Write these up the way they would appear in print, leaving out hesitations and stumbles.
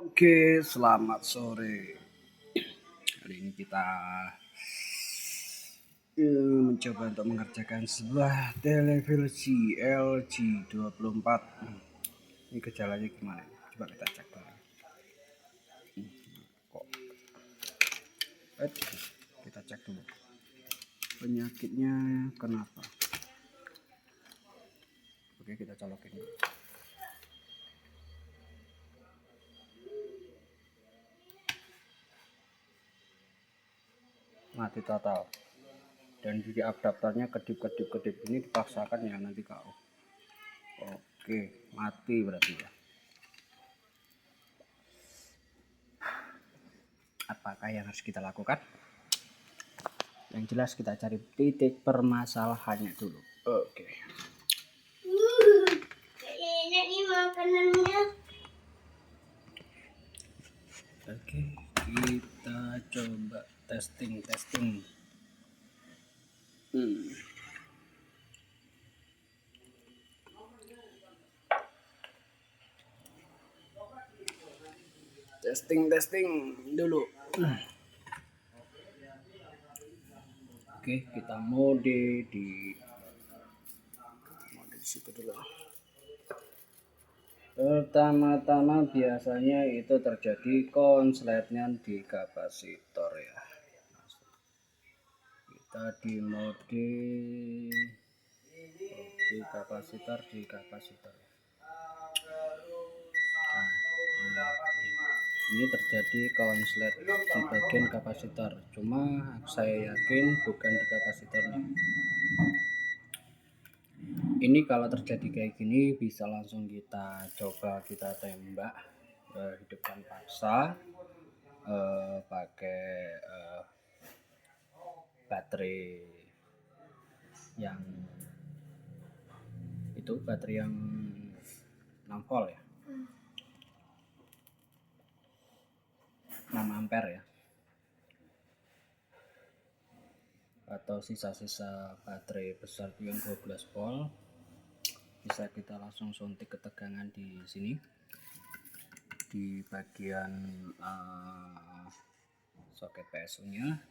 Oke, selamat sore. Hari ini kita mencoba untuk mengerjakan sebuah televisi LG 24. Ini gejalanya gimana? Coba kita cek dulu. Kok? Kita cek dulu. Penyakitnya kenapa? Oke, kita colokin dulu. Mati total. Dan juga adaptornya kedip ini dipaksakan ya nanti KO. Oke, mati berarti ya. Apakah yang harus kita lakukan? Yang jelas kita cari titik permasalahannya dulu. Oke. Enak nih makanannya. Oke, kita coba testing. Testing dulu. Oke, kita mode di situ dulu. Pertama-tama biasanya itu terjadi konsletnya di kapasitor ya. Kita di mode kapasitor di kapasitor. Ini terjadi konslet di bagian kapasitor, cuma saya yakin bukan di kapasitornya. Ini kalau terjadi kayak gini bisa langsung kita coba kita tembak, hidupkan paksa, pakai baterai yang itu, baterai yang 6 volt ya, 6 ampere ya, atau sisa-sisa baterai besar yang 12 volt. Bisa kita langsung suntik ketegangan di sini di bagian soket PSU nya.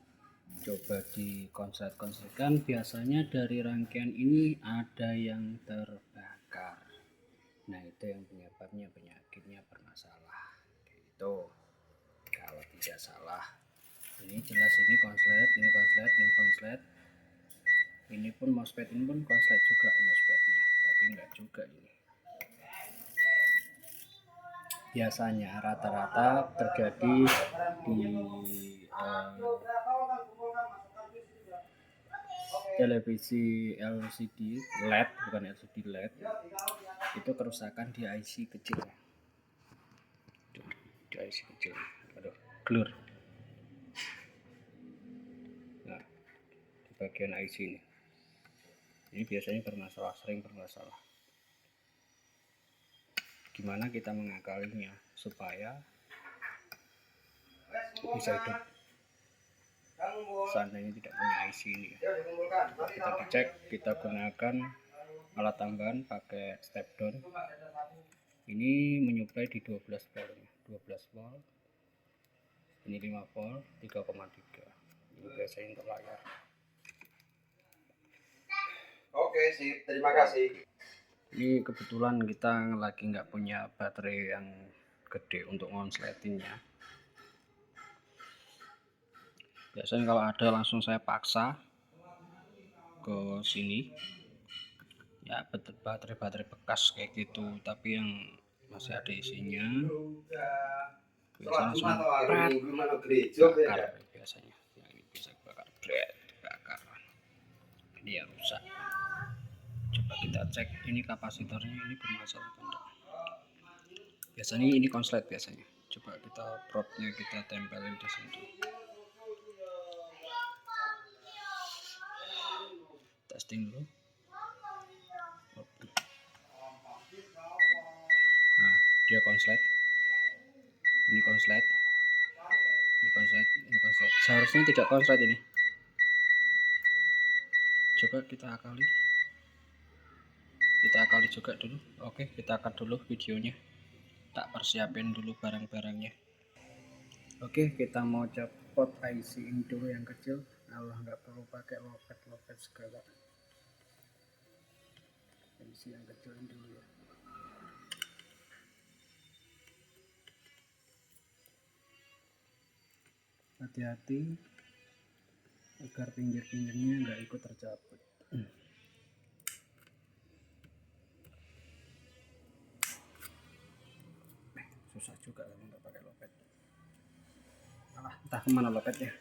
Coba dikonslet-konsletkan, biasanya dari rangkaian ini ada yang terbakar. Nah, itu yang penyebabnya, penyakitnya bermasalah gitu. Kalau tidak salah, ini jelas ini konslet, ini pun MOSFET, ini pun konslet juga MOSFET-nya, tapi enggak juga ini. Biasanya rata-rata terjadi di televisi LCD LED, bukan LCD LED, itu kerusakan di IC kecil. Di IC kecil, aduh, glur. Nah, di bagian IC ini biasanya bermasalah, sering bermasalah. Gimana kita mengakalinya supaya bisa hidup seandainya tidak punya IC ini ya. Kita dicek, kita gunakan alat tambahan pakai step down. Ini menyuplai di 12 volt, ini 5 volt, 3,3. Ini biasanya untuk layar. Oke, sip, terima kasih. Ini kebetulan kita lagi nggak punya baterai yang gede untuk ngonsletinnya. Biasanya kalau ada langsung saya paksa ke sini ya, baterai bekas kayak gitu, tapi yang masih ada isinya biasanya langsung bakar. Biasanya ini bisa bakar, ini ya rusak. Coba kita cek ini kapasitornya, ini bermasalah atau enggak. Biasanya ini konslet biasanya. Coba kita probnya kita tempelin di sini. Testing dulu. Nah, dia konslet. Ini konslet. Seharusnya tidak konslet ini. Coba kita akali. Kita akali juga dulu. Oke, kita akan dulu videonya. tak persiapin dulu barang-barangnya. Oke, kita mau copot IC ini dulu yang kecil. Allah, nggak perlu pakai lopet segala. IC yang kecil ini dulu ya. Hati-hati agar pinggir-pinggirnya nggak ikut tercabut. Susah juga kalau nggak pakai lopet. Alah, entah kemana lopetnya.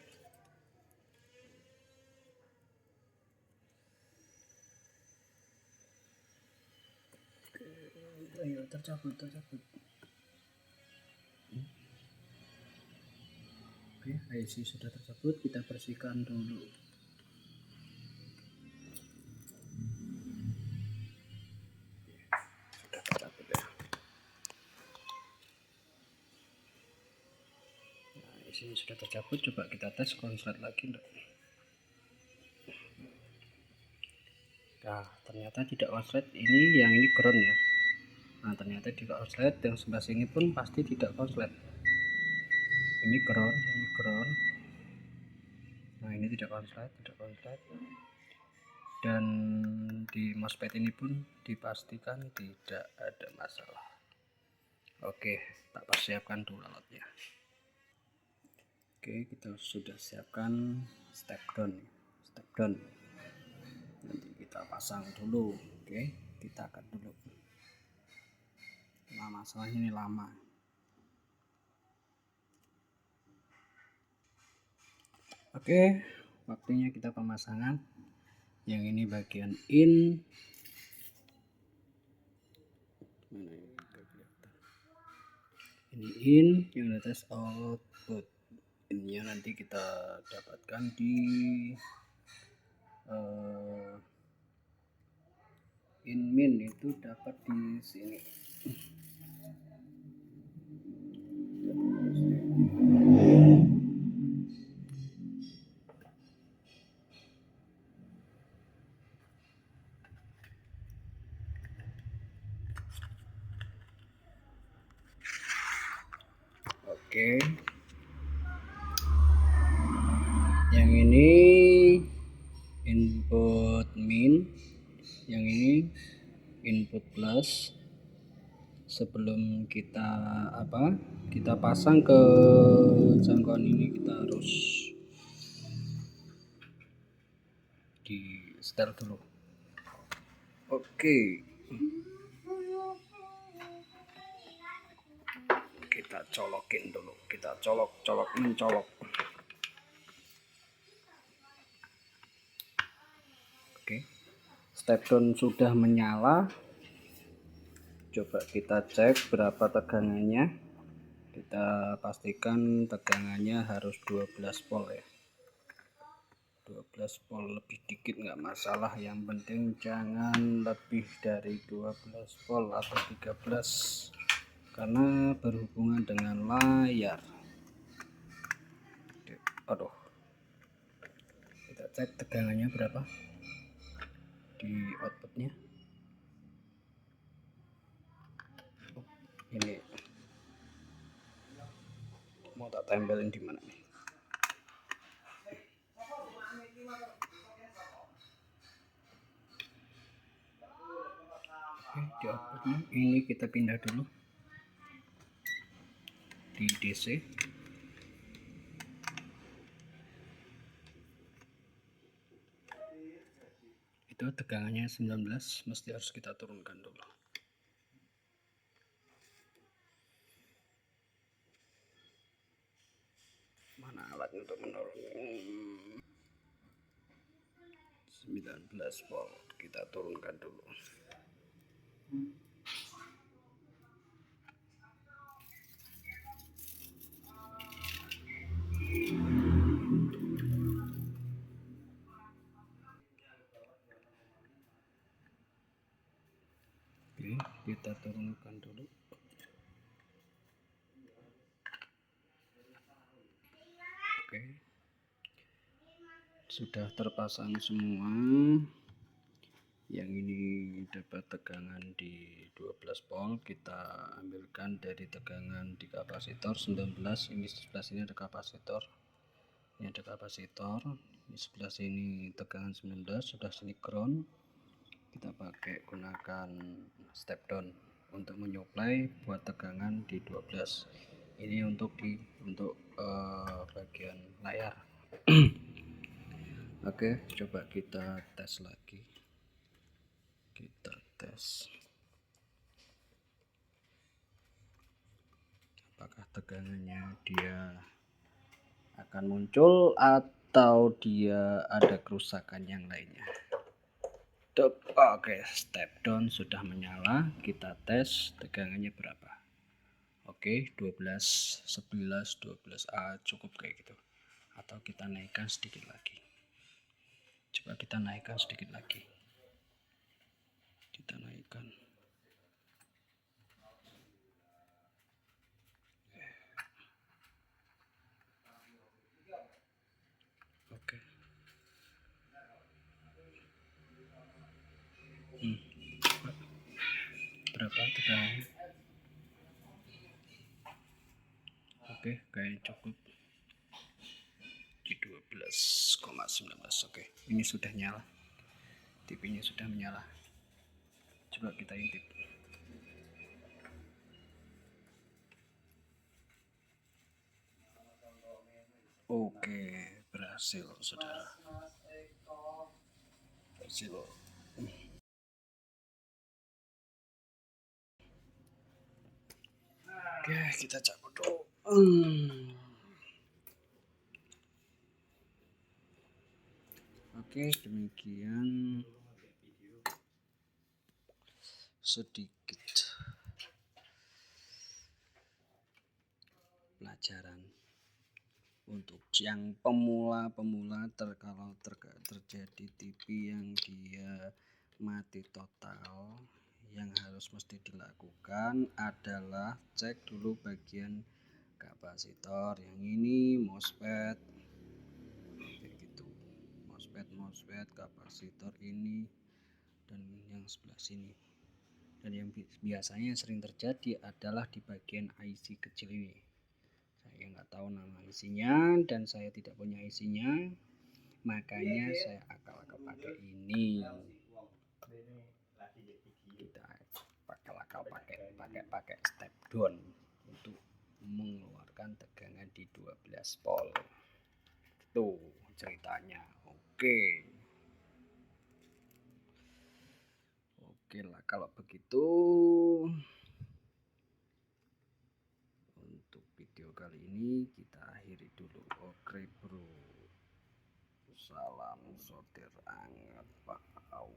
Ayo, tercabut. Oke, IC sudah tercabut, kita bersihkan dulu. Sudah tercabut ya. Nah, IC sudah tercabut, coba kita tes konslet lagi enggak. Nah, ternyata tidak konslet. Ini yang ini ground ya. Nah, ternyata tidak konslet. Yang sebelah sini pun pasti tidak konslet. Ini ground. Nah, ini tidak konslet. Dan di MOSFET ini pun dipastikan tidak ada masalah. Oke, tak persiapkan dulu alatnya. Oke, kita sudah siapkan step down. Nanti kita pasang dulu. Oke, kita akan dulu. Nah, masalahnya ini lama. Oke, waktunya kita pemasangan. Yang ini bagian in. Mana ini? Ini in, yang atas output. Ini nanti kita dapatkan di in min itu dapat di sini. Oke, yang ini input min, yang ini input plus. Sebelum kita pasang ke jangkauan ini, kita harus di setel dulu. Oke, kita colokin dulu, kita mencolok. Oke, step down sudah menyala. Coba kita cek berapa tegangannya. Kita pastikan tegangannya harus 12 volt ya. 12 volt, lebih dikit nggak masalah, yang penting jangan lebih dari 12 volt atau 13 karena berhubungan dengan layar. Aduh, kita cek tegangannya berapa di outputnya. Ini mau tak tempelin di mana nih? Oke, di outputnya ini kita pindah dulu di DC. Itu tegangannya 19, mesti harus kita turunkan dulu. Mana alatnya untuk menurun? 19 volt, kita turunkan dulu. Oke, kita turunkan dulu. Oke, sudah terpasang semua. Yang ini dapat tegangan di 12 volt, kita ambilkan dari tegangan di kapasitor 19. Ini sebelah sini ada kapasitor, ini ada kapasitor, ini sebelah sini tegangan 19, sudah sini ground. Kita pakai gunakan step down untuk menyuplai buat tegangan di 12. Ini untuk bagian layar. Oke, coba kita tes lagi. Kita tes apakah tegangannya dia akan muncul atau dia ada kerusakan yang lainnya. Oke, step down sudah menyala, kita tes tegangannya berapa. Oke, 12, 11, 12A cukup kayak gitu. Atau kita naikkan sedikit lagi. Coba kita naikkan sedikit lagi. Kita naikkan. Oke. Berapa tegangannya? Oke, kayaknya cukup di 12,19. Oke, ini sudah nyala. TV-nya sudah menyala. Coba kita intip. Oke, berhasil saudara. Berhasil. Oke, kita cabut dulu. Oke, demikian sedikit pelajaran untuk yang pemula kalau terjadi TV yang dia mati total, yang harus mesti dilakukan adalah cek dulu bagian kapasitor. Yang ini MOSFET kayak gitu, MOSFET kapasitor ini dan yang sebelah sini. Dan yang biasanya sering terjadi adalah di bagian IC kecil ini. Saya nggak tahu nama isinya dan saya tidak punya isinya, makanya saya akal-akal pakai ini. Kita pakai step down untuk mengeluarkan tegangan di 12 volt. Tuh ceritanya. Oke lah kalau begitu. Untuk video kali ini kita akhiri dulu. Oke bro, salam sortir anget Pak Au.